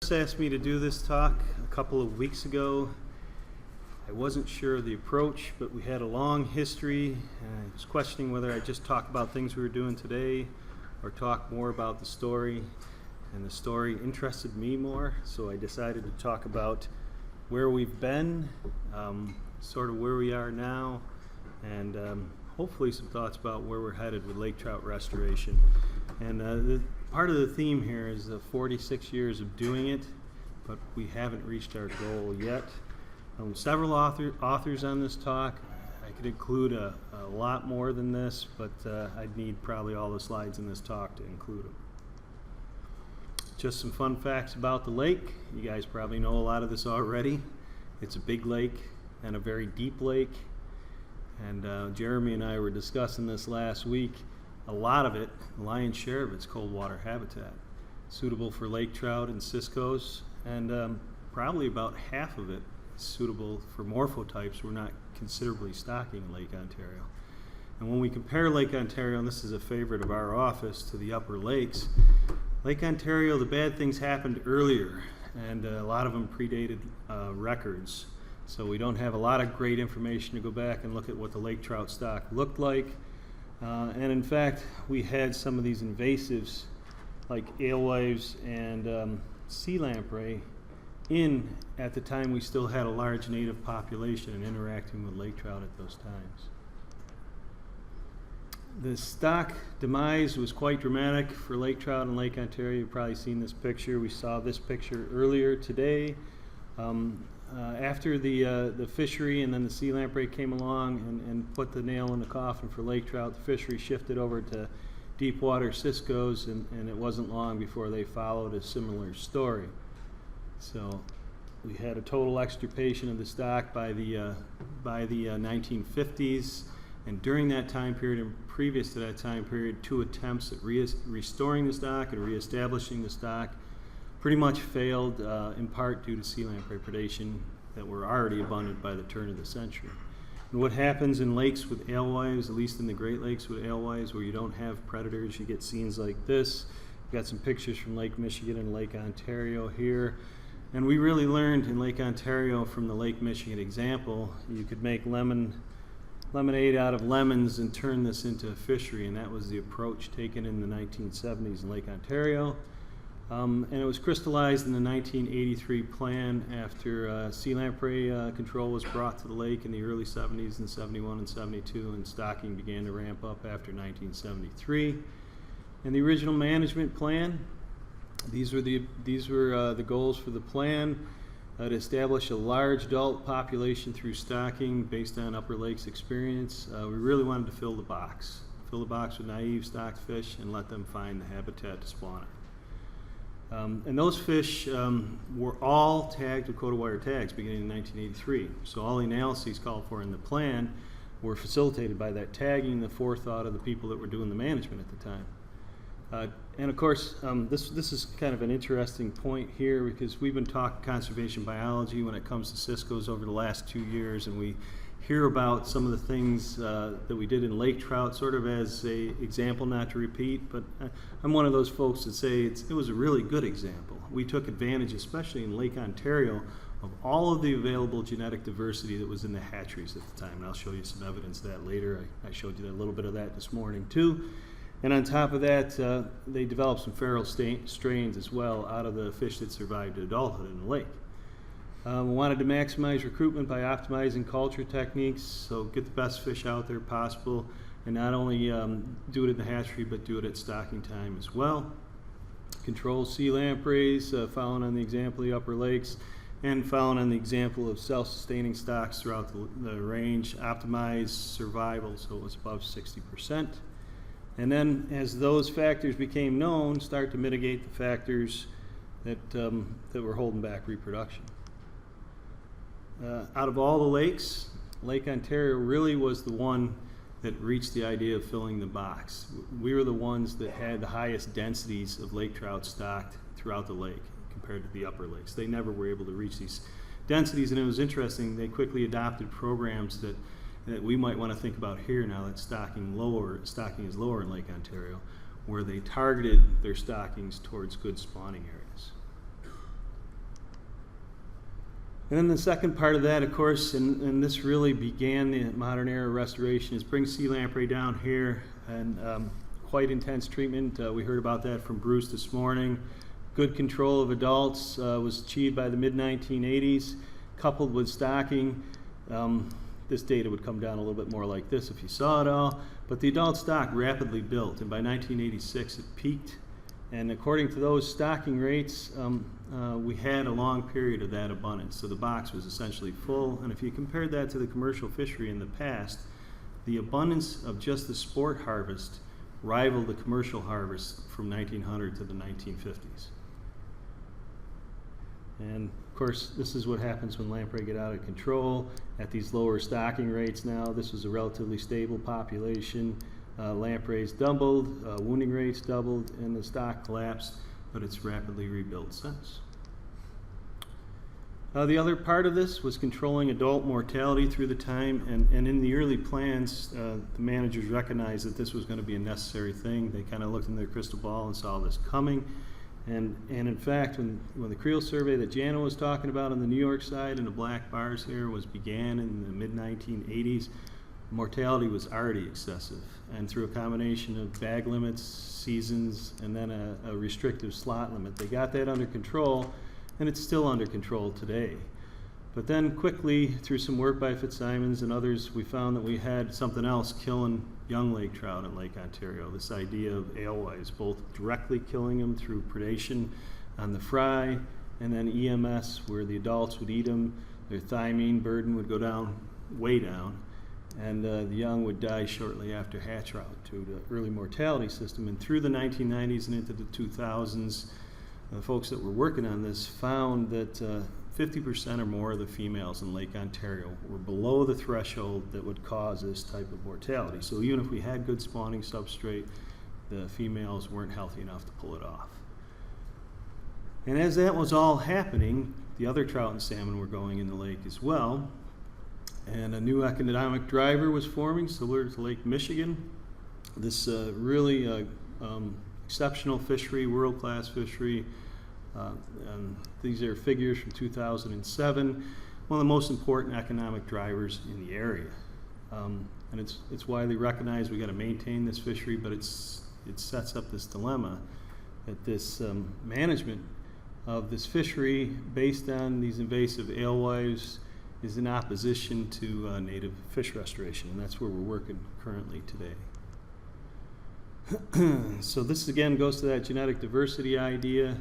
Chris asked me to do this talk a couple of weeks ago. I wasn't sure of the approach, but we had a long history, and I was questioning whether I just talk about things we were doing today or talk more about the story. And the story interested me more, so I decided to talk about where we've been, sort of where we are now, and hopefully some thoughts about where we're headed with lake trout restoration. And part of the theme here is the 46 years of doing it, but we haven't reached our goal yet. Several authors on this talk. I could include a lot more than this, but I'd need probably all the slides in this talk to include them. Just some fun facts about the lake. You guys probably know a lot of this already. It's a big lake and a very deep lake. And Jeremy and I were discussing this last week. A lot of it, the lion's share of it's cold water habitat, suitable for lake trout and ciscos, and probably about half of it is suitable for morphotypes we're not considerably stocking in Lake Ontario. And when we compare Lake Ontario, and this is a favorite of our office, to the upper lakes, Lake Ontario, the bad things happened earlier, and a lot of them predated records. So we don't have a lot of great information to go back and look at what the lake trout stock looked like. And in fact, we had some of these invasives like alewives and sea lamprey in at the time we still had a large native population and interacting with lake trout at those times. The stock demise was quite dramatic for lake trout in Lake Ontario. You've probably seen this picture. We saw this picture earlier today. After the fishery and then the sea lamprey came along and put the nail in the coffin for lake trout, the fishery shifted over to deep water ciscos, and it wasn't long before they followed a similar story. So we had a total extirpation of the stock by the 1950s. And during that time period and previous to that time period, 2 attempts at restoring the stock and reestablishing the stock pretty much failed, in part due to sea lamprey predation that were already abundant by the turn of the century. And what happens in lakes with alewives, at least in the Great Lakes with alewives, where you don't have predators, you get scenes like this. We've got some pictures from Lake Michigan and Lake Ontario here. And we really learned in Lake Ontario from the Lake Michigan example, you could make lemonade out of lemons and turn this into a fishery, and that was the approach taken in the 1970s in Lake Ontario. And it was crystallized in the 1983 plan after sea lamprey control was brought to the lake in the early 70s in 71 and 72, and stocking began to ramp up after 1973. And the original management plan, these were the goals for the plan. To establish a large adult population through stocking based on Upper Lakes experience. We really wanted to fill the box with naive stocked fish and let them find the habitat to spawn it. And those fish were all tagged with coated wire tags beginning in 1983. So all the analyses called for in the plan were facilitated by that tagging, the forethought of the people that were doing the management at the time. And of course, this is kind of an interesting point here, because we've been talking conservation biology when it comes to ciscos over the last 2 years, and we hear about some of the things that we did in lake trout sort of as a example, not to repeat, but I'm one of those folks that say it was a really good example. We took advantage, especially in Lake Ontario, of all of the available genetic diversity that was in the hatcheries at the time, and I'll show you some evidence of that later. I showed you a little bit of that this morning too. And on top of that, they developed some feral strains as well out of the fish that survived to adulthood in the lake. We wanted to maximize recruitment by optimizing culture techniques, so get the best fish out there possible, and not only do it in the hatchery, but do it at stocking time as well. Control sea lampreys, following on the example of the Upper Lakes, and following on the example of self-sustaining stocks throughout the range, optimize survival so it was above 60%. And then as those factors became known, start to mitigate the factors that were holding back reproduction. Out of all the lakes, Lake Ontario really was the one that reached the idea of filling the box. We were the ones that had the highest densities of lake trout stocked throughout the lake compared to the upper lakes. They never were able to reach these densities, and it was interesting, they quickly adopted programs that we might want to think about here now that stocking is lower in Lake Ontario, where they targeted their stockings towards good spawning areas. And then the second part of that, of course, and this really began the modern era restoration, is bring sea lamprey down here, and quite intense treatment. We heard about that from Bruce this morning. Good control of adults was achieved by the mid-1980s, coupled with stocking. This data would come down a little bit more like this if you saw it all, but the adult stock rapidly built, and by 1986 it peaked. And according to those stocking rates, we had a long period of that abundance. So the box was essentially full. And if you compared that to the commercial fishery in the past, the abundance of just the sport harvest rivaled the commercial harvest from 1900 to the 1950s. And of course, this is what happens when lamprey get out of control at these lower stocking rates now. This was a relatively stable population. Lampreys doubled, wounding rates doubled, and the stock collapsed, but it's rapidly rebuilt since. The other part of this was controlling adult mortality through the time, and in the early plans, the managers recognized that this was going to be a necessary thing. They kind of looked in their crystal ball and saw this coming. And in fact, when the creel survey that Jana was talking about on the New York side and the black bars here began in the mid-1980s, mortality was already excessive. And through a combination of bag limits, seasons, and then a restrictive slot limit, they got that under control, and it's still under control today. But then quickly, through some work by Fitzsimons and others, we found that we had something else killing young lake trout in Lake Ontario. This idea of alewives, both directly killing them through predation on the fry, and then EMS, where the adults would eat them, their thiamine burden would go down, way down, and the young would die shortly after hatch out to the early mortality system. And through the 1990s and into the 2000s, the folks that were working on this found that 50% or more of the females in Lake Ontario were below the threshold that would cause this type of mortality. So even if we had good spawning substrate, the females weren't healthy enough to pull it off. And as that was all happening, the other trout and salmon were going in the lake as well. And a new economic driver was forming, similar to Lake Michigan. This really exceptional fishery, world-class fishery. And these are figures from 2007. One of the most important economic drivers in the area. And it's widely recognized we got to maintain this fishery, but it sets up this dilemma that this management of this fishery based on these invasive alewives is in opposition to native fish restoration, and that's where we're working currently today. So this again goes to that genetic diversity idea.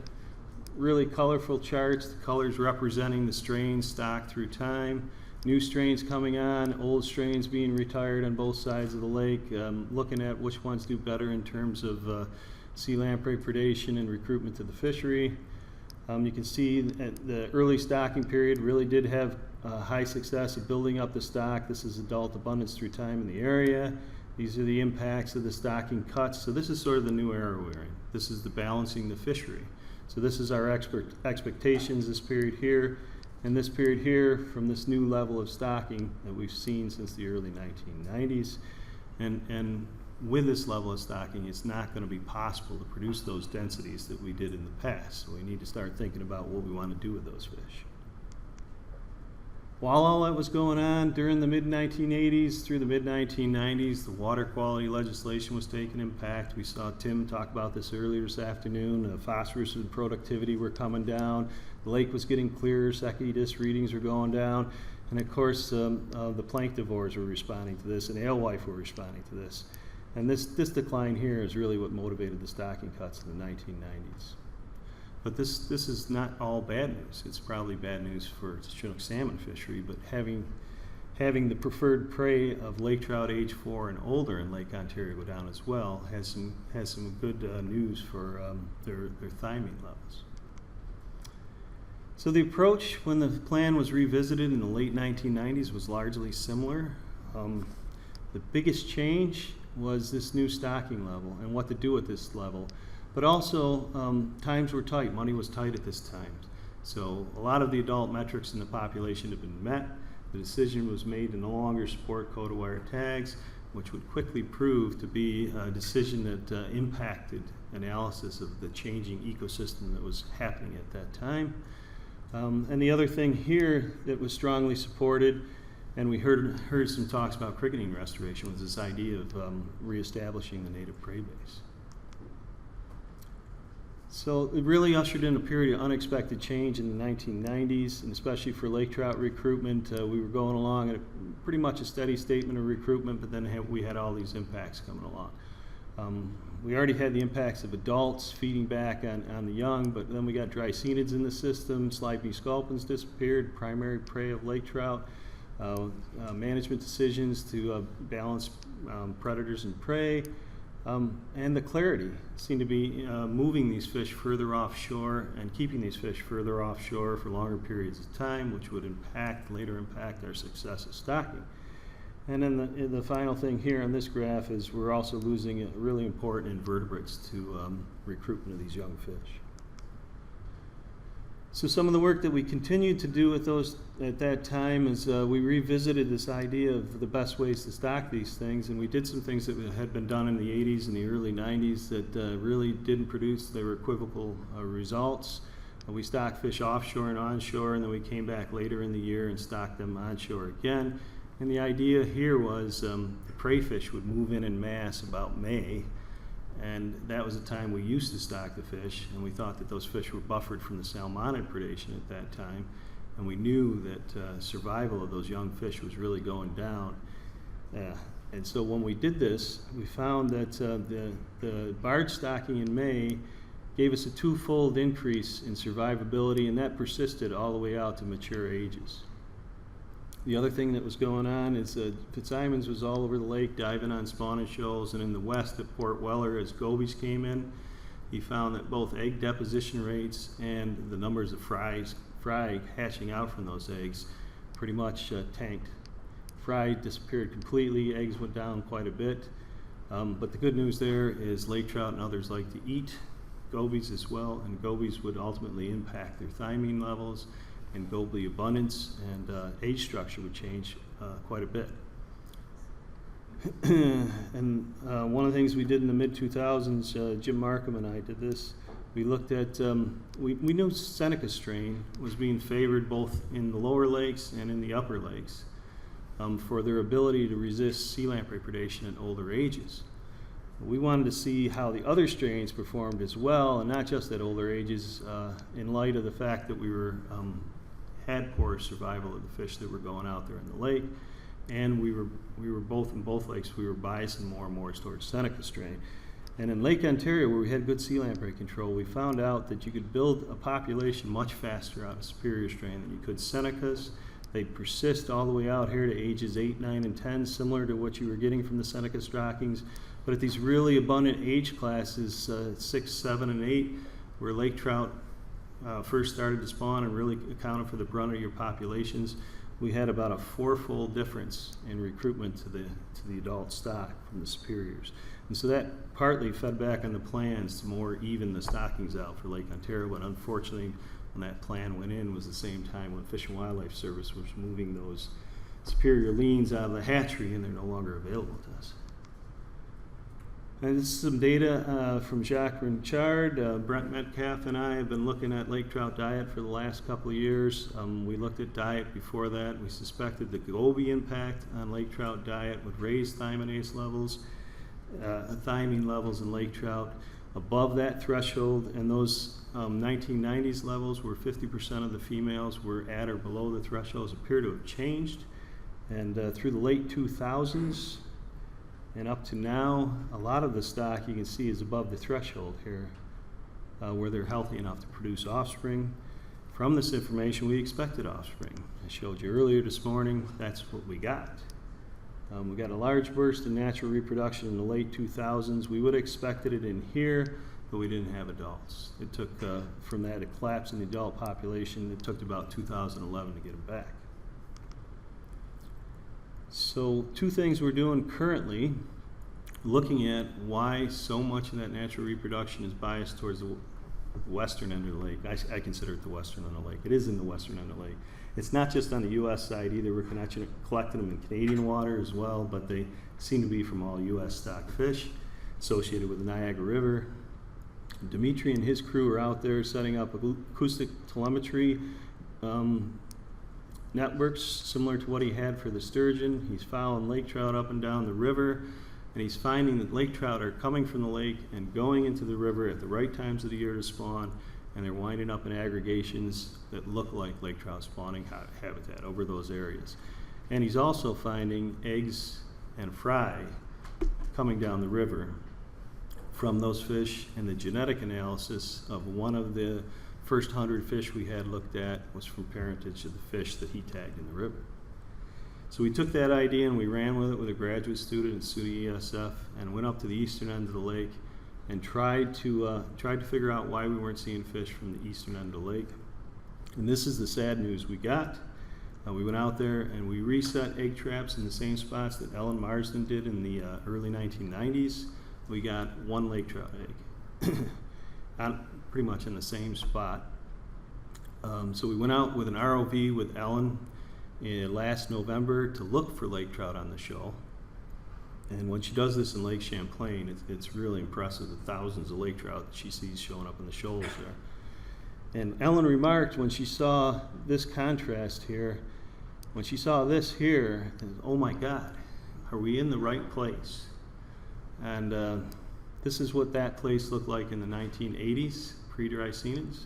Really colorful charts, the colors representing the strains stocked through time, new strains coming on, old strains being retired on both sides of the lake, looking at which ones do better in terms of sea lamprey predation and recruitment to the fishery. You can see that the early stocking period really did have high success of building up the stock. This is adult abundance through time in the area. These are the impacts of the stocking cuts. So this is sort of the new era we're in. This is the balancing the fishery. So this is our expectations this period here, and this period here from this new level of stocking that we've seen since the early 1990s. And with this level of stocking, it's not going to be possible to produce those densities that we did in the past. So we need to start thinking about what we want to do with those fish. While all that was going on during the mid-1980s through the mid-1990s, the water quality legislation was taking impact. We saw Tim talk about this earlier this afternoon. Phosphorus and productivity were coming down. The lake was getting clearer. Secchi disc readings were going down. And of course, the planktivores were responding to this, and alewife were responding to this. And this decline here is really what motivated the stocking cuts in the 1990s. But this is not all bad news. It's probably bad news for Chinook salmon fishery, but having the preferred prey of lake trout age 4 and older in Lake Ontario go down as well has some good news for their thiamine levels. So the approach when the plan was revisited in the late 1990s was largely similar. The biggest change was this new stocking level and what to do at this level. But also, times were tight. Money was tight at this time. So a lot of the adult metrics in the population have been met. The decision was made to no longer support coda wire tags, which would quickly prove to be a decision that impacted analysis of the changing ecosystem that was happening at that time. And the other thing here that was strongly supported, and we heard some talks about cricketing restoration, was this idea of reestablishing the native prey base. So it really ushered in a period of unexpected change in the 1990s, and especially for lake trout recruitment. We were going along at pretty much a steady statement of recruitment, but then we had all these impacts coming along. We already had the impacts of adults feeding back on the young, but then we got drysenids in the system, slipey sculpins disappeared, primary prey of lake trout, management decisions to balance predators and prey, and the clarity seemed to be moving these fish further offshore and keeping these fish further offshore for longer periods of time, which would later impact our success of stocking. And then the final thing here on this graph is we're also losing really important invertebrates to recruitment of these young fish. So some of the work that we continued to do with those at that time is we revisited this idea of the best ways to stock these things, and we did some things that had been done in the 80s and the early 90s that really didn't produce their equivocal results. We stocked fish offshore and onshore, and then we came back later in the year and stocked them onshore again. And the idea here was the prey fish would move in mass about May, and that was the time we used to stock the fish, and we thought that those fish were buffered from the salmonid predation at that time, and we knew that survival of those young fish was really going down. And so when we did this, we found that the barge stocking in May gave us a twofold increase in survivability, and that persisted all the way out to mature ages. The other thing that was going on is Fitzsimons was all over the lake diving on spawning shoals, and in the west at Port Weller, as gobies came in, he found that both egg deposition rates and the numbers of fry hatching out from those eggs pretty much tanked. Fry disappeared completely, eggs went down quite a bit, but the good news there is lake trout and others like to eat gobies as well, and gobies would ultimately impact their thymine levels and goby abundance, and age structure would change quite a bit. And one of the things we did in the mid-2000s, Jim Markham and I did this, we looked at, we knew Seneca strain was being favored both in the lower lakes and in the upper lakes for their ability to resist sea lamprey predation at older ages. We wanted to see how the other strains performed as well, and not just at older ages, in light of the fact that we had poor survival of the fish that were going out there in the lake, and we were both in both lakes, we were biasing more and more towards Seneca strain. And in Lake Ontario, where we had good sea lamprey control, we found out that you could build a population much faster out of Superior strain than you could Senecas. They persist all the way out here to ages 8, 9, and 10, similar to what you were getting from the Seneca stockings. But at these really abundant age classes, 6, 7, and 8, where lake trout first started to spawn and really accounted for the brunt of your populations, we had about a 4-fold difference in recruitment to the adult stock from the superiors. And so that partly fed back on the plans to more even the stockings out for Lake Ontario, but unfortunately when that plan went in was the same time when Fish and Wildlife Service was moving those superior leans out of the hatchery, and they're no longer available to us. And this is some data from Jacques Renchard. Brent Metcalf and I have been looking at lake trout diet for the last couple of years. We looked at diet before that. We suspected the goby impact on lake trout diet would raise thyminase levels, thymine levels in lake trout above that threshold, and those 1990s levels where 50% of the females were at or below the thresholds appear to have changed. And through the late 2000s, and up to now, a lot of the stock you can see is above the threshold here, where they're healthy enough to produce offspring. From this information, we expected offspring. I showed you earlier this morning, that's what we got. We got a large burst in natural reproduction in the late 2000s. We would have expected it in here, but we didn't have adults. It took, from that, a collapse in the adult population. It took about 2011 to get them back. So 2 things we're doing currently, looking at why so much of that natural reproduction is biased towards the western end of the lake. I consider it the western end of the lake. It is in the western end of the lake. It's not just on the U.S. side either. We're collecting them in Canadian water as well, but they seem to be from all U.S. stock fish associated with the Niagara River. Dimitri and his crew are out there setting up acoustic telemetry networks similar to what he had for the sturgeon. He's following lake trout up and down the river, and he's finding that lake trout are coming from the lake and going into the river at the right times of the year to spawn, and they're winding up in aggregations that look like lake trout spawning habitat over those areas. And he's also finding eggs and fry coming down the river from those fish, and the genetic analysis of one of the first 100 fish we had looked at was from parentage of the fish that he tagged in the river. So we took that idea and we ran with it with a graduate student at SUNY ESF and went up to the eastern end of the lake and tried to figure out why we weren't seeing fish from the eastern end of the lake. And this is the sad news we got. We went out there and we reset egg traps in the same spots that Ellen Marsden did in the early 1990s. We got one lake trout egg, pretty much in the same spot. So we went out with an ROV with Ellen last November to look for lake trout on the shoal. And when she does this in Lake Champlain, it's really impressive, the thousands of lake trout that she sees showing up in the shoals there. And Ellen remarked when she saw this contrast here, when she saw this here, oh my God, are we in the right place? And this is what that place looked like in the 1980s, pre-Dreisenids.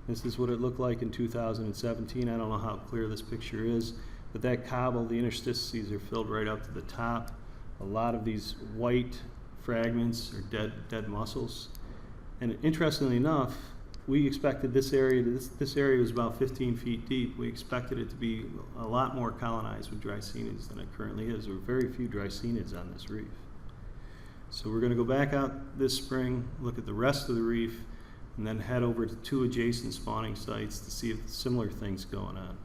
This is what it looked like in 2017. I don't know how clear this picture is, but that cobble, the interstices are filled right up to the top. A lot of these white fragments are dead mussels. And interestingly enough, we expected this area was about 15 feet deep. We expected it to be a lot more colonized with Dreisenids than it currently is. There are very few Dreisenids on this reef. So we're going to go back out this spring, look at the rest of the reef, and then head over to 2 adjacent spawning sites to see if similar things going on.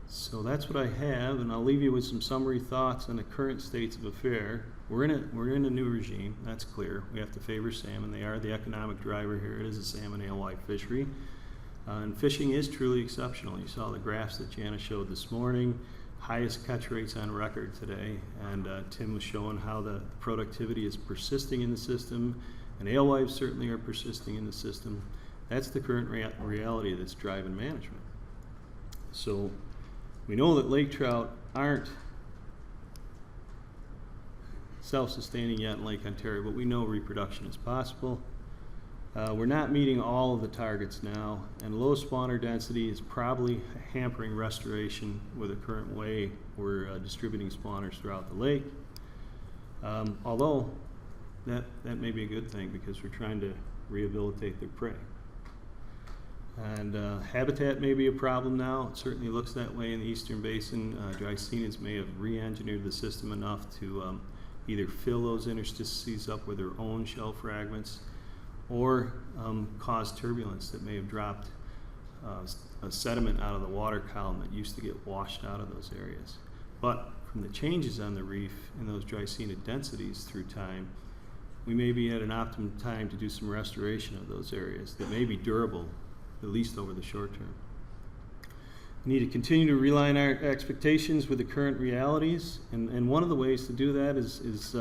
So that's what I have, and I'll leave you with some summary thoughts on the current states of affair. We're in a new regime, that's clear. We have to favor salmon. They are the economic driver here. It is a salmon alewife fishery. And fishing is truly exceptional. You saw the graphs that Jana showed this morning. Highest catch rates on record today, and Tim was showing how the productivity is persisting in the system, and alewives certainly are persisting in the system. That's the current reality that's driving management. So we know that lake trout aren't self-sustaining yet in Lake Ontario, but we know reproduction is possible. We're not meeting all of the targets now, and low spawner density is probably hampering restoration with the current way we're distributing spawners throughout the lake. Although that may be a good thing because we're trying to rehabilitate their prey. And habitat may be a problem now. It certainly looks that way in the Eastern Basin. Dreisenids may have re-engineered the system enough to either fill those interstices up with their own shell fragments or cause turbulence that may have dropped a sediment out of the water column that used to get washed out of those areas. But from the changes on the reef and those Dreiseniid densities through time, we may be at an optimum time to do some restoration of those areas that may be durable, at least over the short term. We need to continue to realign our expectations with the current realities, and one of the ways to do that is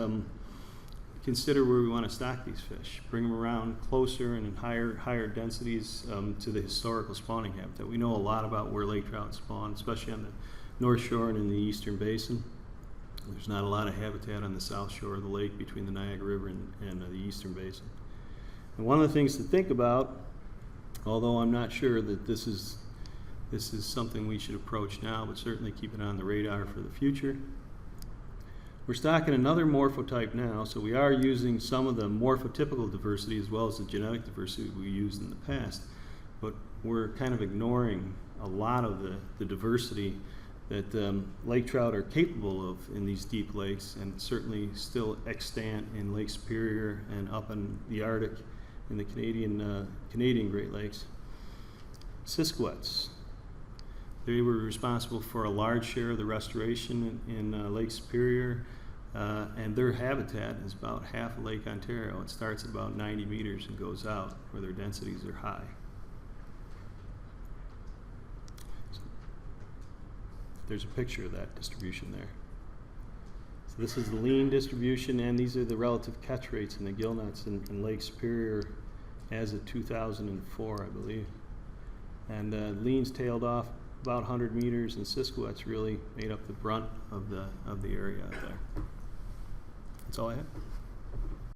consider where we want to stock these fish. Bring them around closer and in higher densities to the historical spawning habitat. We know a lot about where lake trout spawn, especially on the North Shore and in the Eastern Basin. There's not a lot of habitat on the South Shore of the lake between the Niagara River and the Eastern Basin. And one of the things to think about, although I'm not sure that this is something we should approach now, but certainly keep it on the radar for the future. We're stocking another morphotype now, so we are using some of the morphotypical diversity as well as the genetic diversity we used in the past, but we're kind of ignoring a lot of the diversity that lake trout are capable of in these deep lakes, and certainly still extant in Lake Superior and up in the Arctic in the Canadian Great Lakes. Siskiyous. They were responsible for a large share of the restoration in Lake Superior, and their habitat is about half of Lake Ontario. It starts at about 90 meters and goes out where their densities are high. So there's a picture of that distribution there. So this is the lean distribution, and these are the relative catch rates in the gillnets in Lake Superior as of 2004, I believe. And Lean's tailed off about 100 meters, and Siskowitz really made up the brunt of the area out there. That's all I have.